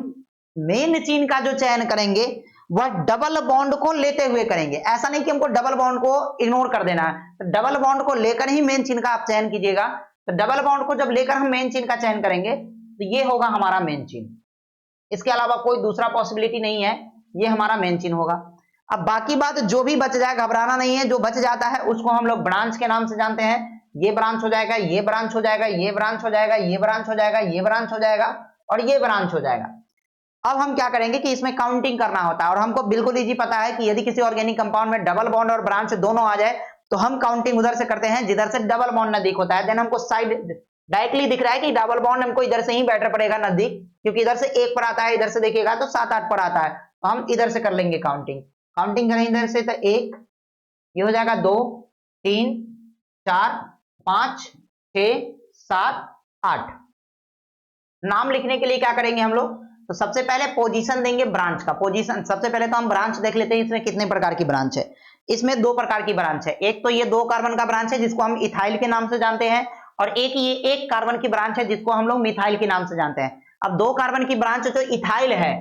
मेन चेन का जो चयन करेंगे वह डबल बॉन्ड को लेते हुए करेंगे। ऐसा नहीं कि हमको डबल बॉन्ड को इग्नोर कर देना है, तो डबल बॉन्ड को लेकर ही मेन चेन का आप चयन कीजिएगा। तो डबल बॉन्ड को जब लेकर हम मेन चेन का चयन करेंगे तो ये होगा हमारा मेन चेन, इसके अलावा कोई दूसरा पॉसिबिलिटी नहीं है, ये हमारा मेन चेन होगा। अब बाकी बात जो भी बच जाए घबराना नहीं है, जो बच जाता है उसको हम लोग ब्रांच के नाम से जानते हैं। ये ब्रांच हो जाएगा, ये ब्रांच हो जाएगा, ये ब्रांच हो जाएगा, ये ब्रांच हो जाएगा, ये ब्रांच हो जाएगा और ये ब्रांच हो जाएगा। अब हम क्या करेंगे कि इसमें काउंटिंग करना होता है और हमको बिल्कुल इजी पता है कि यदि किसी ऑर्गेनिक कंपाउंड में डबल बॉन्ड और ब्रांच दोनों आ जाए तो हम काउंटिंग उधर से करते हैं जिधर से डबल बॉन्ड नजदीक होता है। देन हमको साइड डायरेक्टली दिख रहा है कि डबल बॉन्ड हमको इधर से ही बेटर पड़ेगा नजदीक, क्योंकि इधर से 1 पर आता है, इधर से देखिएगा तो 7-8 पर आता है, तो हम इधर से कर लेंगे काउंटिंग। काउंटिंग करें इधर से तो 1, ये हो जाएगा 2, 3, 4, 5, 6, 7, 8। नाम लिखने के लिए क्या करेंगे हम लोग, तो सबसे पहले पोजीशन देंगे ब्रांच का। पोजीशन सबसे पहले तो हम ब्रांच देख लेते हैं इसमें कितने प्रकार की ब्रांच है। इसमें 2 प्रकार की ब्रांच है, एक तो ये 2 कार्बन का ब्रांच है जिसको हम इथाइल के नाम से जानते हैं, और एक ये 1 कार्बन की ब्रांच है जिसको हम लोग मिथाइल के नाम से जानते हैं। अब 2 कार्बन की ब्रांच जो इथाइल है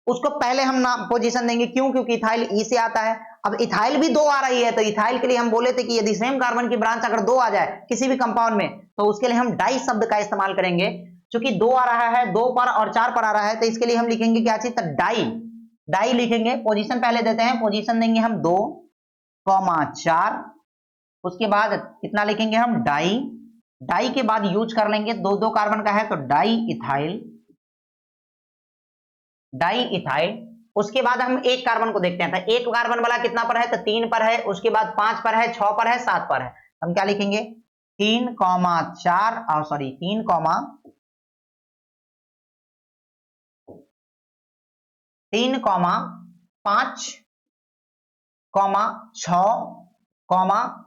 उसको पहले हम नाम पोजीशन देंगे, क्यों, क्योंकि इथाइल ई से आता है। अब इथाइल भी 2 आ रही है तो इथाइल के लिए हम बोले थे कि यदि सेम कार्बन की ब्रांच अगर 2 आ जाए किसी भी कंपाउंड में तो उसके लिए हम डाई शब्द का इस्तेमाल करेंगे। चूंकि 2 आ रहा है, 2 पर और 4 पर आ रहा है, तो इसके लिए हम लिखेंगे क्या चीज, तो डाई। डाई लिखेंगे, पोजीशन पहले देते हैं, पोजीशन देंगे हम 2, 4, उसके बाद कितना लिखेंगे हम, डाई। डाई के बाद यूज कर लेंगे 2-2 कार्बन का है तो डाई इथाइल, डाई इथाइल। उसके बाद हम 1 कार्बन को देखते हैं, तो 1 कार्बन वाला कितना पर है, तो 3 पर है, उसके बाद 5 पर है, 6 पर है, 7 पर है। हम क्या लिखेंगे 3, 4 सॉरी 3, 5, 6,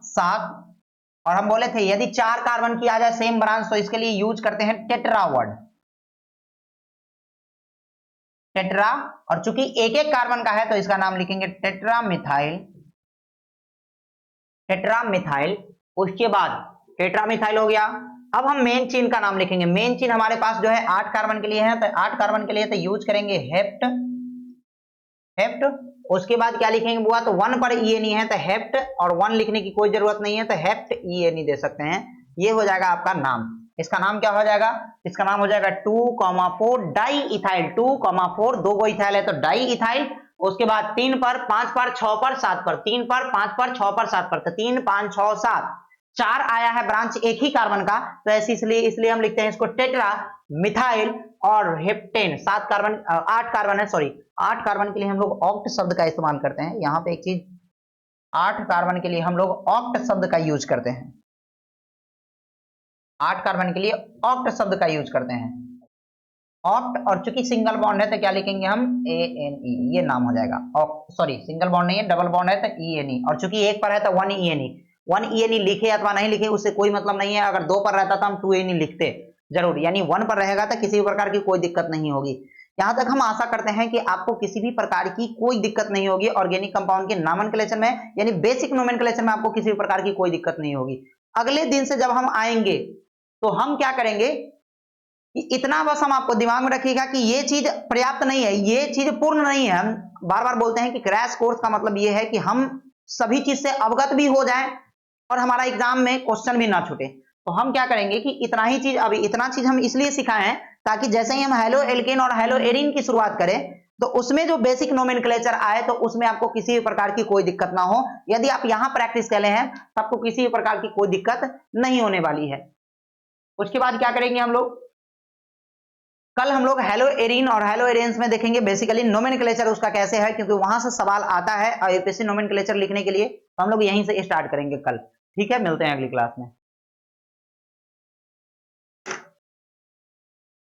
7। और हम बोले थे यदि 4 कार्बन की आ जाए सेम ब्रांच तो इसके लिए यूज करते हैं टेट्रा वर्ड, टेट्रा। और चूंकि 1-1 कार्बन का है तो इसका नाम लिखेंगे टेट्रा मिथाइल, टेट्रा मिथाइल। उसके बाद टेट्रा मिथाइल हो गया। अब हम मेन चेन का नाम लिखेंगे। मेन चेन हमारे पास जो है 8 कार्बन के लिए है, तो 8 कार्बन के लिए तो यूज करेंगे हेप्ट, हेप्ट। उसके बाद क्या लिखेंगे बुआ, तो 1 पर ई एन ई है तो हेप्ट, और 1 लिखने की कोई जरूरत नहीं है तो हेप्ट ई एन ई दे सकते हैं। ये हो जाएगा आपका नाम। इसका नाम क्या हो जाएगा, इसका नाम हो जाएगा 2,4 डाई इथाइल। 2,4 2 गो इथाइल है तो डाई इथाइल। उसके बाद 3 पर, 5 पर, 6 पर, 7 पर, 3 पर, 5 पर, 6 पर, 7 पर, तो 3, 5, 6, 7, 4 आया है ब्रांच एक ही कार्बन का, तो ऐसे इसलिए हम लिखते हैं इसको टेट्रा मिथाइल और हेप्टेन। 7 कार्बन 8 कार्बन है, सॉरी 8 कार्बन के लिए हम लोग ऑक्ट शब्द का इस्तेमाल करते हैं। यहाँ पे एक चीज, 8 कार्बन के लिए हम लोग ऑक्ट शब्द का यूज करते हैं, 8 कार्बन के लिए ऑक्ट शब्द का यूज करते हैं, ऑक्ट। और चूंकि सिंगल बॉन्ड है तो क्या लिखेंगे हम, ANE, ये नाम हो जाएगा ऑक्ट। सॉरी सिंगल बॉन्ड नहीं है, डबल बॉन्ड है तो ENE, और चूंकि 1 पर है तो 1 ENE। 1 ENE लिखे अथवा नहीं लिखे उससे कोई मतलब नहीं है, अगर 2 पर रहता तो हम 2 ENE लिखते जरूर, यानी 1 पर रहेगा तो किसी भी प्रकार की कोई दिक्कत नहीं होगी। यहां तक हम आशा करते हैं कि आपको किसी भी प्रकार की कोई दिक्कत नहीं होगी ऑर्गेनिक कंपाउंड के नोमेनक्लेचर में, यानी बेसिक नोमेनक्लेचर में आपको किसी भी प्रकार की कोई दिक्कत नहीं होगी। अगले दिन से जब हम आएंगे तो हम क्या करेंगे कि इतना बस हम आपको दिमाग में रखिएगा कि ये चीज पर्याप्त नहीं है, ये चीज पूर्ण नहीं है। हम बार बार बोलते हैं कि क्रैश कोर्स का मतलब ये है कि हम सभी चीज से अवगत भी हो जाएं और हमारा एग्जाम में क्वेश्चन भी ना छूटे। तो हम क्या करेंगे कि इतना ही चीज, अभी इतना चीज हम इसलिए सिखाए हैं ताकि जैसे ही हम हेलो एल्केन और हेलो एरिन की शुरुआत करें तो उसमें जो बेसिक नोमेनक्लेचर आए तो उसमें आपको किसी भी प्रकार की कोई दिक्कत ना हो। यदि आप यहां प्रैक्टिस कर ले हैं तो आपको किसी भी प्रकार की कोई दिक्कत नहीं होने वाली है। उसके बाद क्या करेंगे हम लोग, कल हम लोग हेलो एरिन और हेलो एरियंस में देखेंगे बेसिकली नोमेनक्लेचर उसका कैसे है, क्योंकि वहां से सवाल आता है यूपीएससी नोमेनक्लेचर लिखने के लिए, तो हम लोग यहीं से स्टार्ट करेंगे कल। ठीक है, मिलते हैं अगली क्लास में।